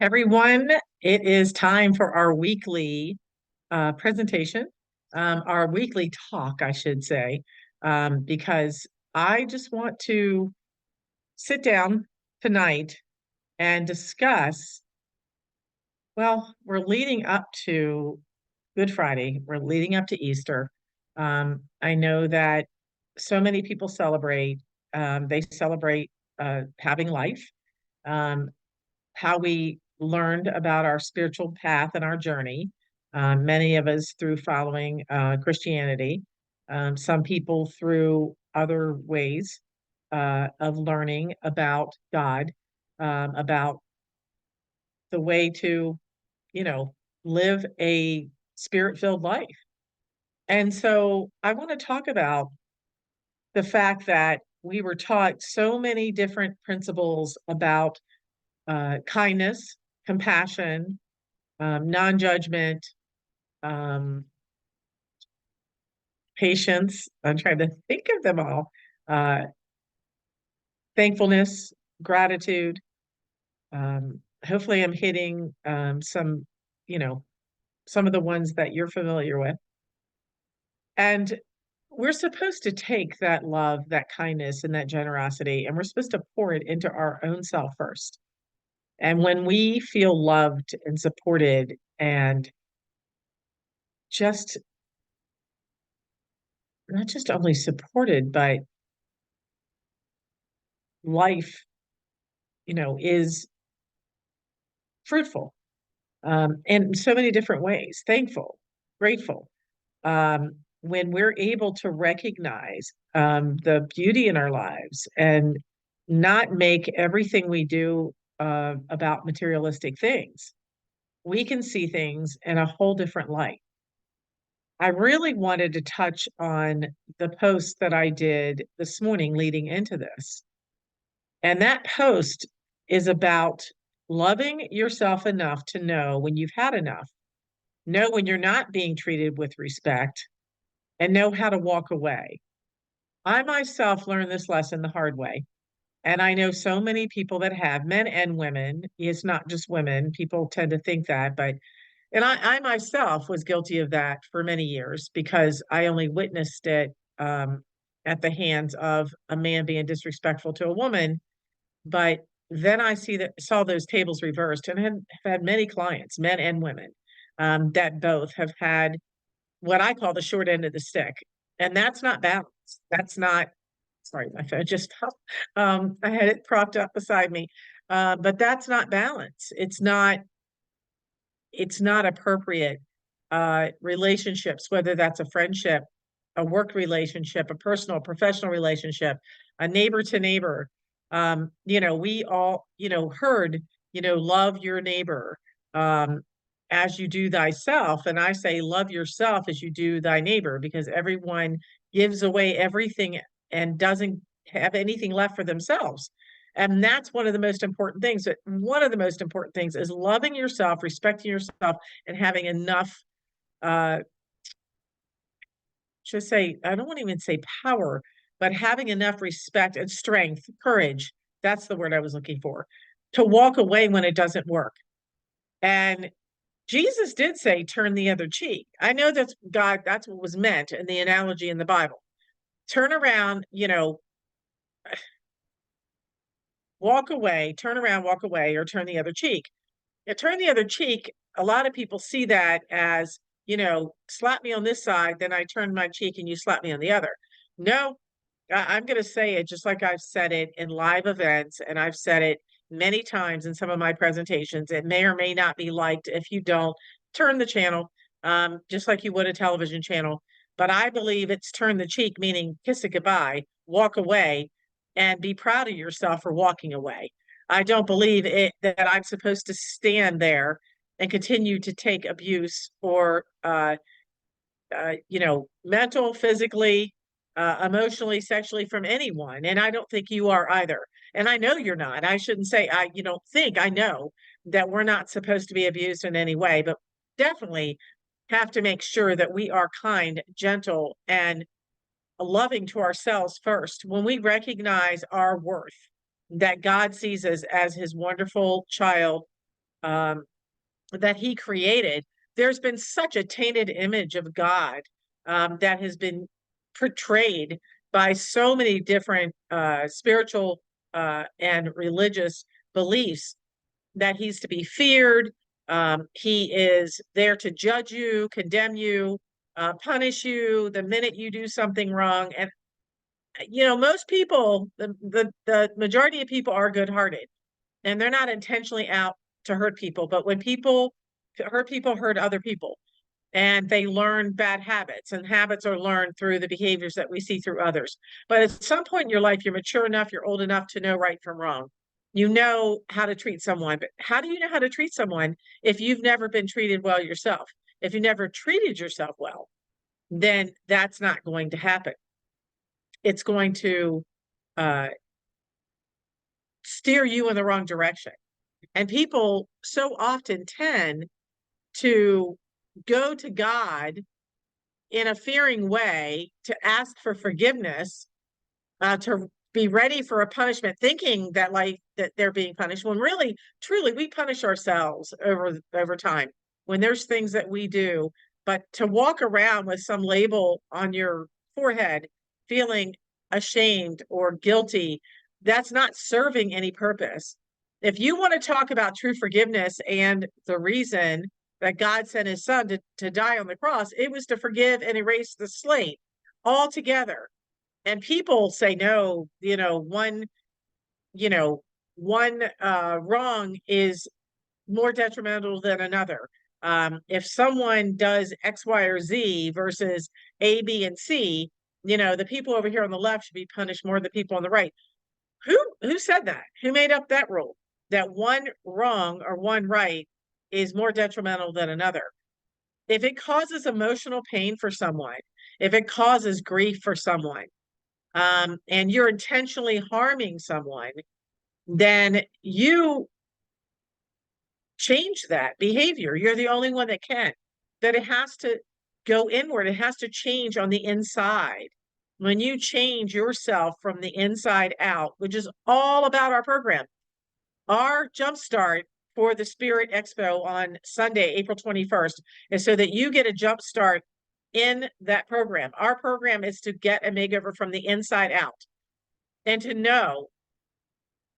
Everyone, it is time for our weekly presentation, our weekly talk, I should say, because I just want to sit down tonight and discuss. Well, we're leading up to Good Friday, we're leading up to Easter. I know that so many people celebrate, they celebrate having life. Um, how we learned about our spiritual path and our journey. Many of us through following Christianity, some people through other ways of learning about God, about the way to, you know, live a spirit-filled life. And so I want to talk about the fact that we were taught so many different principles about kindness, compassion, non-judgment, um, patience. I'm trying to think of them all. Uh, Thankfulness, gratitude. Hopefully, I'm hitting you know, some of the ones that you're familiar with. And we're supposed to take that love, that kindness, and that generosity, and we're supposed to pour it into our own self first. And when we feel loved and supported and just not just only supported, but life, is fruitful in so many different ways, thankful, grateful. When we're able to recognize the beauty in our lives and not make everything we do about materialistic things, we can see things in a whole different light. I really wanted to touch on the post that I did this morning leading into this. And that post is about loving yourself enough to know when you've had enough, know when you're not being treated with respect, and know how to walk away. I myself learned this lesson the hard way. And I know so many people that have, men and women. It's not just women. People tend to think that, but, and I myself was guilty of that for many years because I only witnessed it at the hands of a man being disrespectful to a woman. But then I saw those tables reversed and have had many clients, men and women, that both have had what I call the short end of the stick. And that's not balance. That's not, sorry, my phone just fell. I had it propped up beside me. But that's not balance. It's not appropriate relationships, whether that's a friendship, a work relationship, a personal, professional relationship, a neighbor to neighbor. We all, heard, love your neighbor as you do thyself. And I say, love yourself as you do thy neighbor, because everyone gives away everything and doesn't have anything left for themselves. And that's one of the most important things. One of the most important things is loving yourself, respecting yourself, and having enough, uh, just say, I don't want to even say power, but having enough respect and strength, courage. That's the word I was looking for, to walk away when it doesn't work. And Jesus did say, turn the other cheek. I know that's God, that's what was meant in the analogy in the Bible. Turn around, walk away, turn around, walk away, or turn the other cheek. Turn the other cheek, a lot of people see that as, slap me on this side, then I turn my cheek and you slap me on the other. No, I'm going to say it just like I've said it in live events, and I've said it many times in some of my presentations. It may or may not be liked. If you don't, turn the channel, just like you would a television channel. But I believe it's turn the cheek, meaning kiss it goodbye, walk away, and be proud of yourself for walking away. I don't believe it that I'm supposed to stand there and continue to take abuse or mental, physically, emotionally, sexually from anyone. And I don't think you are either. And I know you're not. I shouldn't say you don't think, I know that we're not supposed to be abused in any way, but definitely have to make sure that we are kind, gentle, and loving to ourselves first. When we recognize our worth, that God sees us as his wonderful child, um, that he created, there's been such a tainted image of God that has been portrayed by so many different spiritual and religious beliefs that he's to be feared. He is there to judge you, condemn you, punish you the minute you do something wrong. And most people, the majority of people are good-hearted, and they're not intentionally out to hurt people. But when people hurt other people, and they learn bad habits, and habits are learned through the behaviors that we see through others. But at some point in your life, you're mature enough, you're old enough to know right from wrong. You know how to treat someone. But how do you know how to treat someone if you've never been treated well yourself? If you never treated yourself well, then that's not going to happen. It's going to uh, steer you in the wrong direction. And people so often tend to go to God in a fearing way to ask for forgiveness, to be ready for a punishment, thinking that they're being punished, when really, truly, we punish ourselves over time when there's things that we do. But to walk around with some label on your forehead, feeling ashamed or guilty, that's not serving any purpose. If you want to talk about true forgiveness and the reason that God sent his son to die on the cross, it was to forgive and erase the slate altogether. And people say, no, you know, one wrong is more detrimental than another. If someone does X, Y, or Z versus A, B, and C, the people over here on the left should be punished more than the people on the right. Who said that? Who made up that rule? That one wrong or one right is more detrimental than another. If it causes emotional pain for someone, if it causes grief for someone, and you're intentionally harming someone, then you change that behavior. You're the only one that can. That it has to go inward. It has to change on the inside. When you change yourself from the inside out, which is all about our program, our jumpstart for the Spirit Expo on Sunday, April 21st, is so that you get a jumpstart in that program. Our program is to get a makeover from the inside out and to know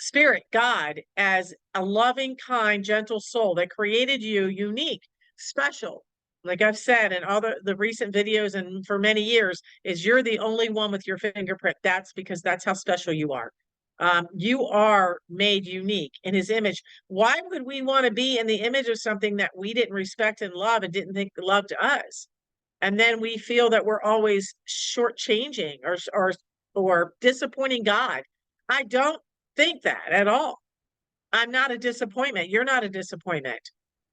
Spirit, God, as a loving, kind, gentle soul that created you unique, special. Like I've said in all the recent videos and for many years, is you're the only one with your fingerprint. That's because that's how special you are. You are made unique in his image. Why would we want to be in the image of something that we didn't respect and love and didn't think loved us? And then we feel that we're always shortchanging or disappointing God. I don't think that at all. I'm not a disappointment. You're not a disappointment.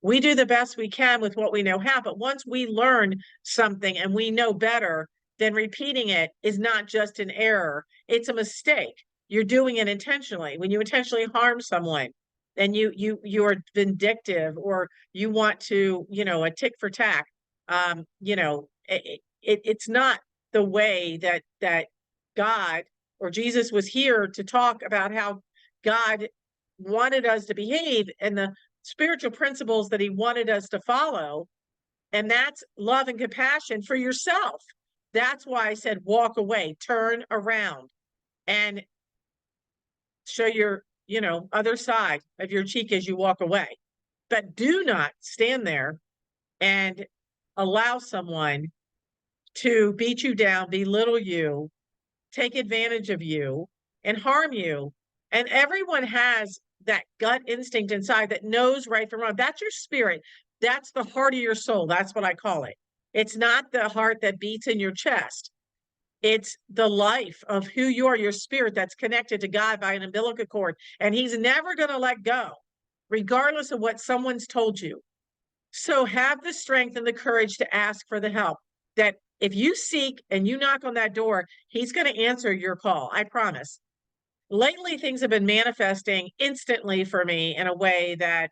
We do the best we can with what we know how, but once we learn something and we know better, then repeating it is not just an error, it's a mistake. You're doing it intentionally. When you intentionally harm someone, and you are vindictive, or you want to, a tick for tack, it's not the way that God or Jesus was here to talk about how God wanted us to behave and the spiritual principles that he wanted us to follow. And that's love and compassion for yourself. That's why I said, walk away, turn around, and show your, other side of your cheek as you walk away. But do not stand there and allow someone to beat you down, belittle you, take advantage of you, and harm you. And everyone has that gut instinct inside that knows right from wrong. That's your spirit. That's the heart of your soul. That's what I call it. It's not the heart that beats in your chest. It's the life of who you are, your spirit that's connected to God by an umbilical cord. And he's never going to let go, regardless of what someone's told you. So have the strength and the courage to ask for the help. That if you seek and you knock on that door, he's going to answer your call. I promise. Lately, things have been manifesting instantly for me in a way that,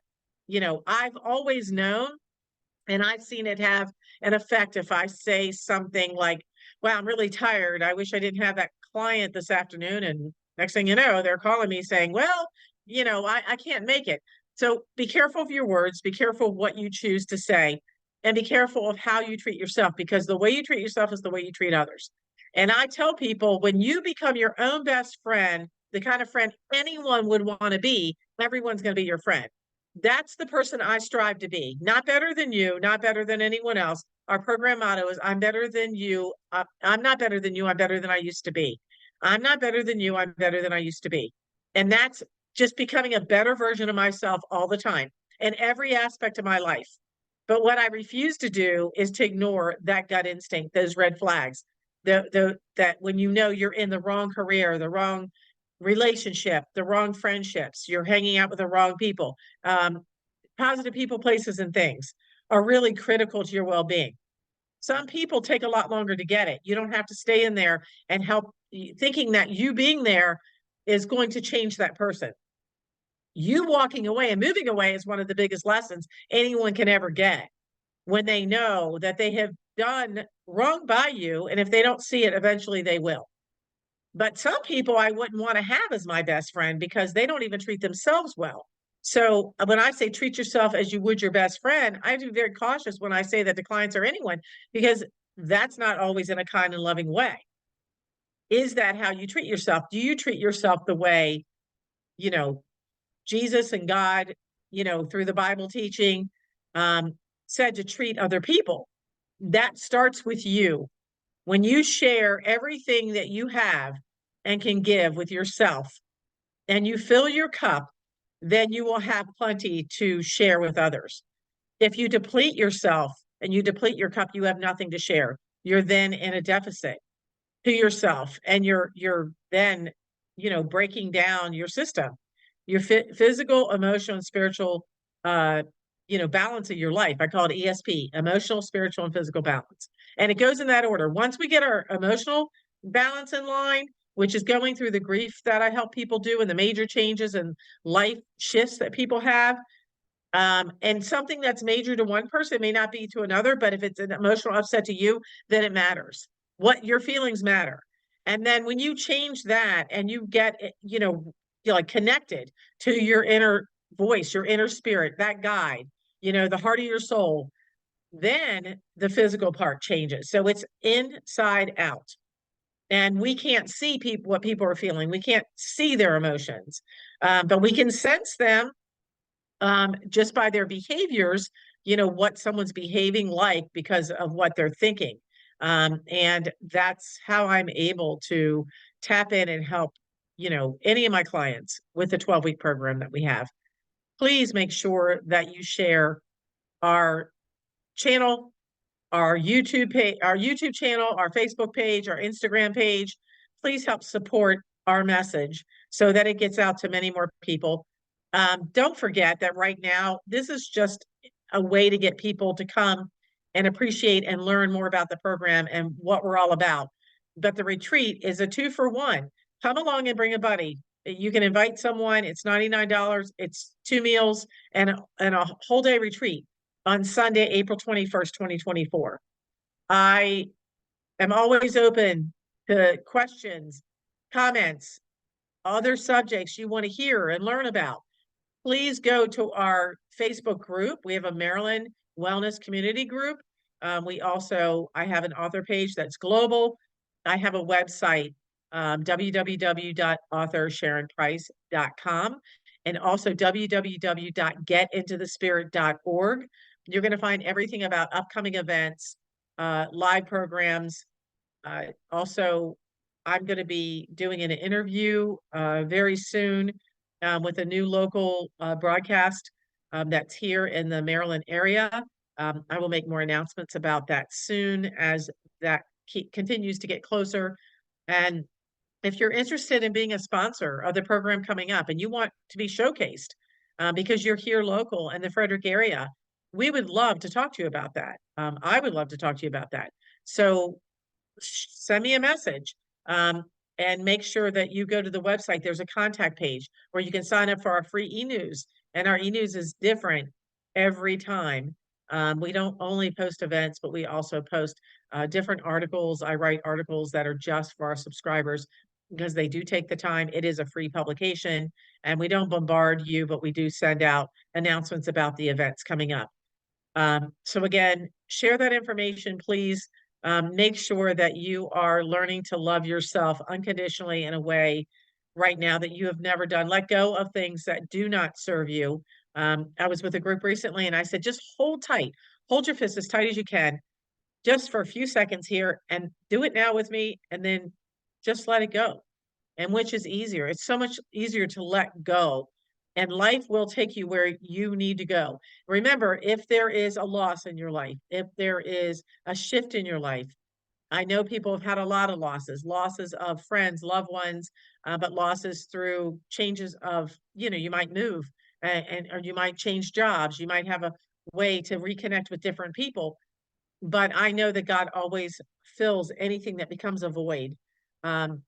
I've always known, and I've seen it have an effect. If I say something like, wow, I'm really tired, I wish I didn't have that client this afternoon. And next thing you know, they're calling me saying, well, I can't make it. So be careful of your words, be careful of what you choose to say, and be careful of how you treat yourself, because the way you treat yourself is the way you treat others. And I tell people, when you become your own best friend, the kind of friend anyone would want to be, everyone's going to be your friend. That's the person I strive to be. Not better than you, not better than anyone else. Our program motto is, I'm better than you. I'm not better than you. I'm better than I used to be. I'm not better than you. I'm better than I used to be. And that's just becoming a better version of myself all the time in every aspect of my life. But what I refuse to do is to ignore that gut instinct, those red flags, that when you know you're in the wrong career, the wrong relationship, the wrong friendships, you're hanging out with the wrong people. Positive people, places, and things are really critical to your well-being. Some people take a lot longer to get it. You don't have to stay in there and help, thinking that you being there is going to change that person. You walking away and moving away is one of the biggest lessons anyone can ever get, when they know that they have done wrong by you. And if they don't see it, eventually they will. But some people I wouldn't want to have as my best friend because they don't even treat themselves well. So when I say treat yourself as you would your best friend, I have to be very cautious when I say that to clients or anyone, because that's not always in a kind and loving way. Is that how you treat yourself? Do you treat yourself the way, you know, Jesus and God, through the Bible teaching, um, said to treat other people? That starts with you. When you share everything that you have and can give with yourself, and you fill your cup, then you will have plenty to share with others. If you deplete yourself and you deplete your cup, you have nothing to share. You're then in a deficit to yourself, and you're then, breaking down your system, your physical, emotional, and spiritual, balance of your life. I call it ESP: emotional, spiritual, and physical balance. And it goes in that order. Once we get our emotional balance in line, which is going through the grief that I help people do and the major changes and life shifts that people have, and something that's major to one person may not be to another, but if it's an emotional upset to you, then it matters. What your feelings matter. And then when you change that and you get, you're like connected to your inner voice, your inner spirit, that guide, the heart of your soul, then the physical part changes. So it's inside out. And we can't see people, what people are feeling. We can't see their emotions, but we can sense them, just by their behaviors, what someone's behaving like because of what they're thinking. And that's how I'm able to tap in and help, any of my clients with the 12-week program that we have. Please make sure that you share our channel, our YouTube channel, our Facebook page, our Instagram page. Please help support our message so that it gets out to many more people. Don't forget that right now, this is just a way to get people to come and appreciate and learn more about the program and what we're all about. But the retreat is a 2-for-1. Come along and bring a buddy. You can invite someone. It's $99. It's 2 meals and a whole day retreat on Sunday, April 21st, 2024. I am always open to questions, comments, other subjects you want to hear and learn about. Please go to our Facebook group. We have a Maryland Wellness Community group. I have an author page that's global. I have a website, www.authorsharonprice.com, and also www.getintothespirit.org. You're going to find everything about upcoming events, live programs. Also, I'm going to be doing an interview very soon, with a new local broadcast that's here in the Maryland area. I will make more announcements about that soon as that continues to get closer. And if you're interested in being a sponsor of the program coming up and you want to be showcased, because you're here local in the Frederick area, we would love to talk to you about that. I would love to talk to you about that. So send me a message, and make sure that you go to the website. There's a contact page where you can sign up for our free e-news. And our e-news is different every time. We don't only post events, but we also post different articles. I write articles that are just for our subscribers. because they do take the time. It is a free publication, and we don't bombard you, but we do send out announcements about the events coming up. So again, share that information, please. Make sure that you are learning to love yourself unconditionally in a way right now that you have never done. Let go of things that do not serve you. I was with a group recently and I said, just hold tight, hold your fist as tight as you can, just for a few seconds here, and do it now with me, and then just let it go. And which is easier? It's so much easier to let go, and life will take you where you need to go. Remember, if there is a loss in your life, if there is a shift in your life, I know people have had a lot of losses, losses of friends, loved ones, but losses through changes of, you might move, or you might change jobs. You might have a way to reconnect with different people. But I know that God always fills anything that becomes a void. Um,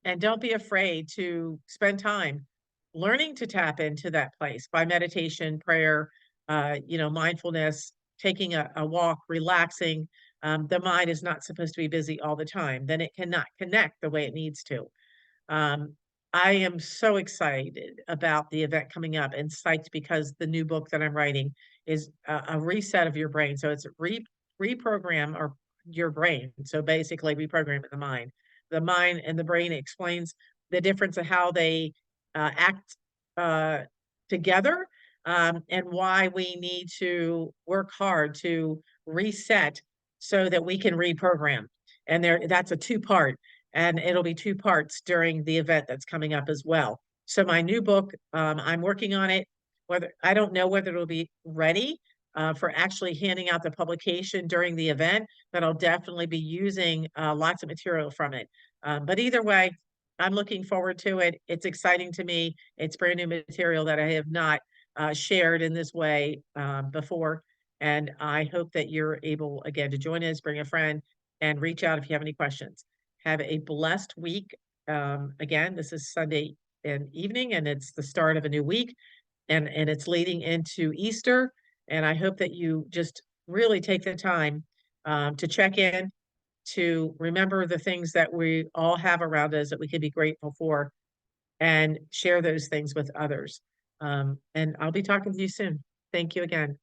and don't be afraid to spend time learning to tap into that place by meditation, prayer, mindfulness, taking a walk, relaxing. The mind is not supposed to be busy all the time. Then it cannot connect the way it needs to. Um, I am so excited about the event coming up and psyched because the new book that I'm writing is a reset of your brain. So it's reprogram or your brain. So basically reprogramming the mind. The mind and the brain explains the difference of how they act uh, together, and why we need to work hard to reset so that we can reprogram. And that's a two-part, and it'll be two parts during the event that's coming up as well. So my new book, I'm working on it. Whether I don't know whether it'll be ready for actually handing out the publication during the event, but I'll definitely be using lots of material from it. But either way, I'm looking forward to it. It's exciting to me. It's brand new material that I have not shared in this way before. And I hope that you're able again to join us, bring a friend, and reach out if you have any questions. Have a blessed week. Again, this is Sunday and evening, and it's the start of a new week, and it's leading into Easter. And I hope that you just really take the time to check in, to remember the things that we all have around us that we can be grateful for, and share those things with others. And I'll be talking to you soon. Thank you again.